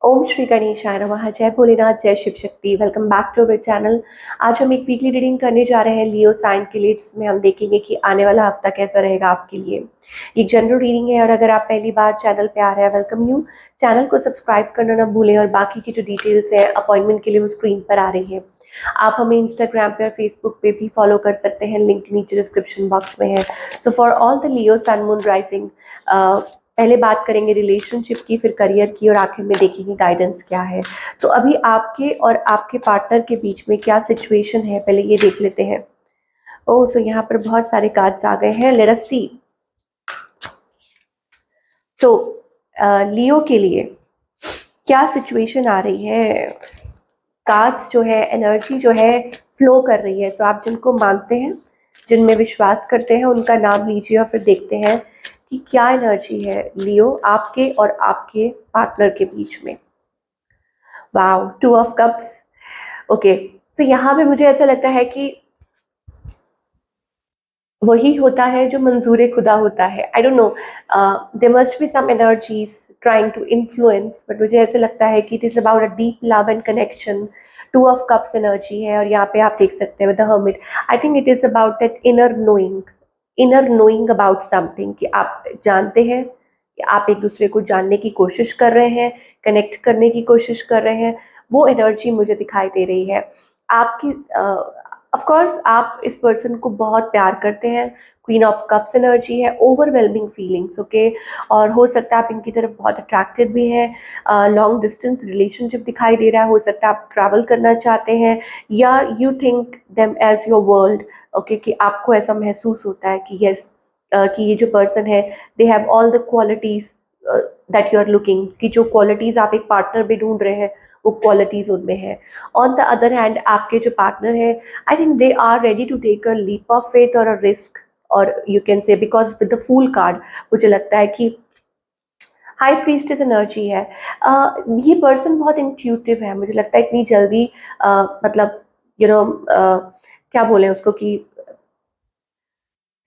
ओम श्री गणेशाय नमः। जय भोलेनाथ, जय Shiv Shakti. Welcome back to our channel. आज हम एक वीकली रीडिंग करने जा रहे हैं लियो साइन के लिए, जिसमें हम देखेंगे कि आने वाला हफ्ता कैसा रहेगा आपके लिए। ये जनरल रीडिंग है और अगर आप पहली बार चैनल पे आ रहे हैं, वेलकम यू। चैनल को सब्सक्राइब करना ना भूलें और बाकी की जो डिटेल्स है अपॉइंटमेंट के लिए वो स्क्रीन पर आ रही है। आप हमें इंस्टाग्राम पे और फेसबुक पे भी फॉलो कर सकते हैं, लिंक नीचे डिस्क्रिप्शन बॉक्स में है। So for all the Leo sun moon rising, पहले बात करेंगे रिलेशनशिप की, फिर करियर की और आखिर में देखेंगे गाइडेंस क्या है। तो अभी आपके और आपके पार्टनर के बीच में क्या सिचुएशन है, पहले ये देख लेते हैं। ओह, सो यहाँ पर बहुत सारे कार्ड्स आ गए हैं। लेट अस सी। तो लियो के लिए क्या सिचुएशन आ रही है। कार्ड्स जो है, एनर्जी जो है फ्लो कर रही है। तो आप जिनको मानते हैं, जिनमें विश्वास करते हैं, उनका नाम लीजिए और फिर देखते हैं कि क्या एनर्जी है लियो आपके और आपके पार्टनर के बीच में। Wow, 2 of cups. ओके, तो यहाँ पे मुझे ऐसा लगता है कि वही होता है जो मंजूर खुदा होता है। I don't know, there must be some energies trying to influence, but मुझे ऐसा लगता है कि it is about a deep love and connection. 2 of cups energy है और यहाँ पे आप देख सकते हैं the hermit. I think it is about that inner knowing about something, कि आप जानते हैं कि आप एक दूसरे को जानने की कोशिश कर रहे हैं, कनेक्ट करने की कोशिश कर रहे हैं। वो एनर्जी मुझे दिखाई दे रही है आपकी। ऑफ कोर्स आप इस पर्सन को बहुत प्यार करते हैं। क्वीन ऑफ कप्स एनर्जी है, ओवरवेलमिंग फीलिंग्स। ओके, और हो सकता है आप इनकी तरफ बहुत अट्रैक्टेड भी हैं। लॉन्ग डिस्टेंस रिलेशनशिप दिखाई दे रहा है। हो सकता है आप ट्रैवल करना चाहते हैं या you think them as your world. Okay, कि आपको ऐसा महसूस होता है कि यस, कि ये जो पर्सन है, they have all the qualities that you are looking, कि जो क्वालिटीज आप एक पार्टनर में ढूंढ रहे हैं वो क्वालिटीज उनमें है। ऑन द अदर हैंड आपके जो पार्टनर है, I think they are ready to take a leap of faith और अ रिस्क, और you can say because with the fool card मुझे लगता है कि हाई प्रीस्टेस एनर्जी है। ये पर्सन बहुत इंट्यूटिव है, मुझे लगता है इतनी जल्दी मतलब यू नो क्या बोले उसको, कि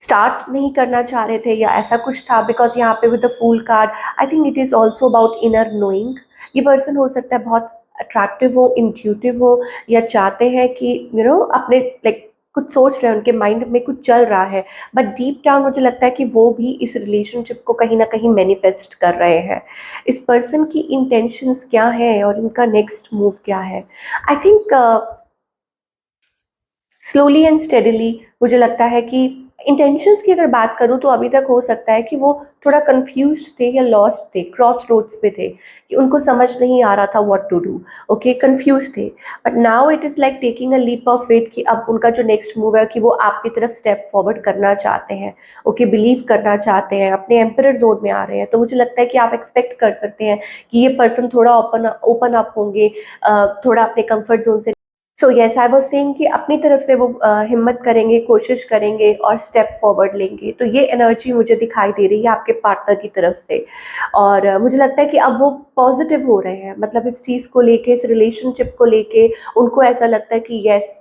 स्टार्ट नहीं करना चाह रहे थे या ऐसा कुछ था, बिकॉज यहाँ पे with the fool card I think it is also about inner knowing. ये पर्सन हो सकता है बहुत अट्रैक्टिव हो, इंट्यूटिव हो, या चाहते हैं कि अपने लाइक कुछ सोच रहे हैं, उनके माइंड में कुछ चल रहा है, बट डीप डाउन मुझे लगता है कि वो भी इस रिलेशनशिप को कहीं ना कहीं मैनिफेस्ट कर रहे हैं। इस पर्सन की इंटेंशंस क्या है और इनका नेक्स्ट मूव क्या है। I think slowly and steadily मुझे लगता है कि इंटेंशंस की अगर बात करूं तो अभी तक हो सकता है कि वो थोड़ा कंफ्यूज थे या लॉस्ट थे, क्रॉस रोड्स पे थे, कि उनको समझ नहीं आ रहा था what to do. Okay, confused थे, but now it is like taking a leap of faith, कि अब उनका जो नेक्स्ट मूव है कि वो आपकी तरफ स्टेप फॉरवर्ड करना चाहते हैं। ओके, बिलीव करना चाहते हैं, अपने एम्परर जोन में आ रहे हैं। तो मुझे लगता है कि आप एक्सपेक्ट कर सकते हैं कि ये पर्सन थोड़ा ओपन अप होंगे, थोड़ा अपने कंफर्ट जोन से। So yes, I was saying कि अपनी तरफ से वो हिम्मत करेंगे, कोशिश करेंगे और स्टेप फॉरवर्ड लेंगे। तो ये एनर्जी मुझे दिखाई दे रही है आपके पार्टनर की तरफ से। और मुझे लगता है कि अब वो पॉजिटिव हो रहे हैं, मतलब इस चीज़ को लेके, इस रिलेशनशिप को लेके उनको ऐसा लगता है कि यस,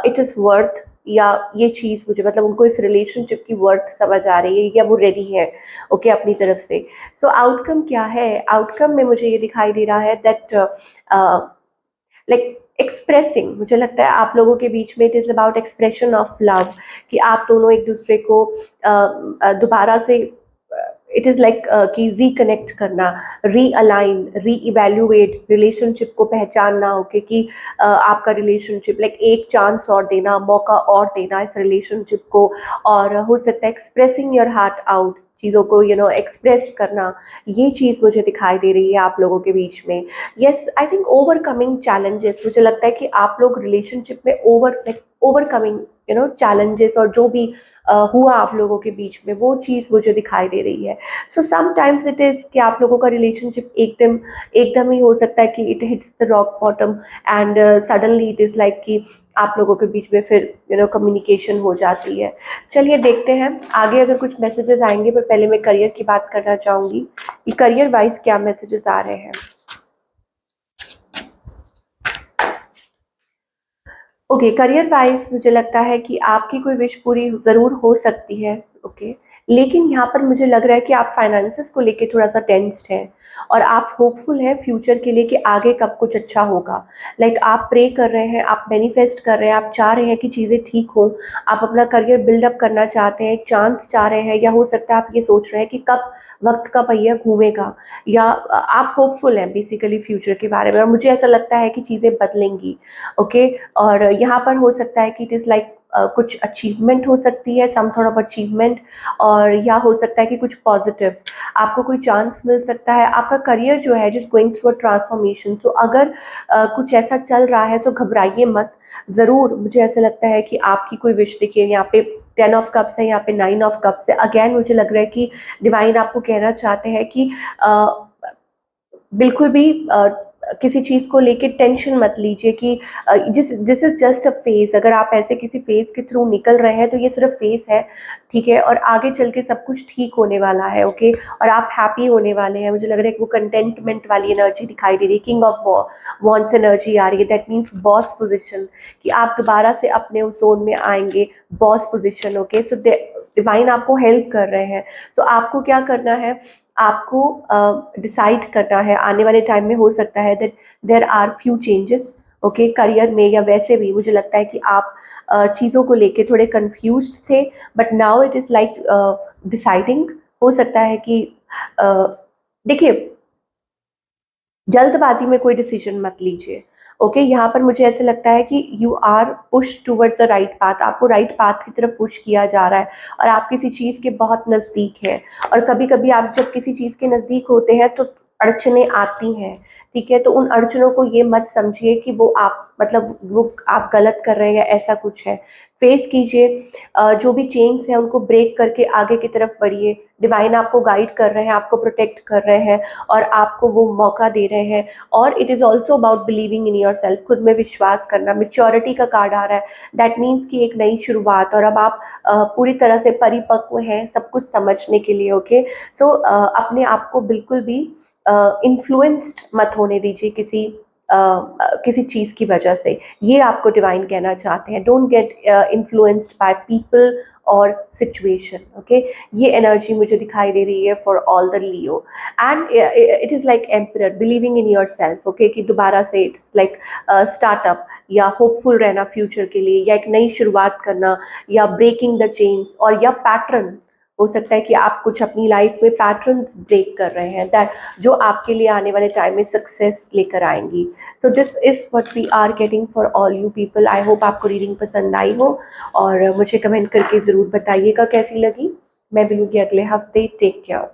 इट इज़ वर्थ, या ये चीज़ मुझे, मतलब उनको इस रिलेशनशिप की वर्थ समझ आ रही है, या वो रेडी है ओके अपनी तरफ से। सो आउटकम क्या है, आउटकम में मुझे ये दिखाई दे रहा है दैट लाइक एक्सप्रेसिंग, मुझे लगता है आप लोगों के बीच में it is about expression of love, कि आप दोनों एक दूसरे को दोबारा से, इट इज़ लाइक कि रिकनेक्ट करना, रीअलाइन, री इवेल्युएट रिलेशनशिप को पहचानना। ओके, कि आपका रिलेशनशिप लाइक एक चांस और देना, मौका और देना इस रिलेशनशिप को। और हो सकता है एक्सप्रेसिंग योर हार्ट आउट, चीज़ों को एक्सप्रेस करना। ये चीज़ मुझे दिखाई दे रही है आप लोगों के बीच में। Yes, I think overcoming challenges, मुझे लगता है कि आप लोग रिलेशनशिप में ओवरकमिंग चैलेंजेस, और जो भी हुआ आप लोगों के बीच में, वो चीज़ मुझे दिखाई दे रही है। सो समटाइम्स इट इज़ कि आप लोगों का रिलेशनशिप एकदम एकदम ही हो सकता है कि it hits the rock bottom, and suddenly it is like कि आप लोगों के बीच में फिर कम्युनिकेशन हो जाती है। चलिए देखते हैं आगे अगर कुछ मैसेजेस आएंगे, पर पहले मैं करियर की बात करना चाहूँगी कि करियर वाइज क्या मैसेजेस आ रहे हैं। ओके, करियर वाइज मुझे लगता है कि आपकी कोई विश पूरी ज़रूर हो सकती है। ओके। लेकिन यहाँ पर मुझे लग रहा है कि आप फाइनेंसेस को लेके थोड़ा-सा टेंस्ड हैं और आप होपफुल हैं फ्यूचर के लिए कि आगे कब कुछ अच्छा होगा। लाइक आप प्रे कर रहे हैं, आप मैनिफेस्ट कर रहे हैं, आप चाह रहे हैं कि चीज़ें ठीक हों, आप अपना करियर बिल्ड अप करना चाहते हैं, एक चांस चाह रहे हैं, या हो सकता है आप ये सोच रहे हैं कि कब वक़्त का पहिया घूमेगा, या आप होपफुल हैं बेसिकली फ्यूचर के बारे में, और मुझे ऐसा लगता है कि चीज़ें बदलेंगी, ओके। और यहाँ पर हो सकता है कि इट इज़ लाइक कुछ अचीवमेंट हो सकती है, सम सॉर्ट ऑफ अचीवमेंट, और या हो सकता है कि कुछ पॉजिटिव आपको कोई चांस मिल सकता है। आपका करियर जो है जिस गोइंग थ्रू अ ट्रांसफॉर्मेशन, तो अगर कुछ ऐसा चल रहा है तो घबराइए मत। ज़रूर मुझे ऐसा लगता है कि आपकी कोई विश, देखिए यहाँ पे 10 ऑफ कप्स है, यहाँ पे 9 ऑफ कप्स है। अगेन मुझे लग रहा है कि डिवाइन आपको कहना चाहते हैं कि अ, बिल्कुल भी किसी चीज़ को लेके टेंशन मत लीजिए कि this is just a phase. अगर आप ऐसे किसी फेज़ के थ्रू निकल रहे हैं तो ये सिर्फ फेज़ है, ठीक है? और आगे चल के सब कुछ ठीक होने वाला है, ओके? और आप हैप्पी होने वाले हैं। मुझे लग रहा है कि वो कंटेंटमेंट वाली एनर्जी दिखाई दे रही है, किंग ऑफ वॉन्ड्स एनर्जी आ रही है, दैट मीन्स बॉस पोज़ीशन, कि आप दोबारा से अपने उस ज़ोन में आएँगे, boss position, okay? So divine आपको हेल्प कर रहे हैं। तो आपको क्या करना है, आपको डिसाइड करना है आने वाले टाइम में। हो सकता है that there are few changes, okay, career में, या वैसे भी मुझे लगता है कि आप चीज़ों को लेके थोड़े कंफ्यूज्ड थे, but now it is like deciding. हो सकता है कि अ, देखिए, जल्दबाजी में कोई डिसीजन मत लीजिए, ओके। यहाँ पर मुझे ऐसा लगता है कि you are push towards the right path, आपको राइट पाथ की तरफ पुश किया जा रहा है, और आप किसी चीज़ के बहुत नज़दीक हैं। और कभी कभी आप जब किसी चीज़ के नज़दीक होते हैं तो अड़चने आती हैं, ठीक है? तो उन अड़चनों को ये मत समझिए कि वो आप, मतलब वो आप गलत कर रहे हैं या ऐसा कुछ है। फेस कीजिए, जो भी चेन्स हैं उनको ब्रेक करके आगे की तरफ बढ़िए। डिवाइन आपको गाइड कर रहे हैं, आपको प्रोटेक्ट कर रहे हैं, और आपको वो मौका दे रहे हैं। और it is also about believing in your self, खुद में विश्वास करना। मेच्योरिटी का कार्ड आ रहा है, दैट मीन्स कि एक नई शुरुआत, और अब आप पूरी तरह से परिपक्व हैं सब कुछ समझने के लिए, ओके। सो अपने आप को बिल्कुल भी इन्फ्लुएंस्ड मत होने दीजिए किसी चीज़ की वजह से। ये आपको डिवाइन कहना चाहते हैं, don't get influenced by people और सिचुएशन, ओके। ये एनर्जी मुझे दिखाई दे रही है for all the Leo. And it is like emperor, believing in your self, okay, कि दोबारा से इट्स लाइक स्टार्टअप, या होपफुल रहना फ्यूचर के लिए, या एक नई शुरुआत करना, या ब्रेकिंग द चेन्स, और या पैटर्न। हो सकता है कि आप कुछ अपनी लाइफ में पैटर्न्स ब्रेक कर रहे हैं, दैट जो आपके लिए आने वाले टाइम में सक्सेस लेकर आएंगी। So this is what we are getting for all you people. I hope आपको रीडिंग पसंद आई हो, और मुझे कमेंट करके ज़रूर बताइएगा कैसी लगी। मैं मिलूंगी अगले हफ्ते। Take care.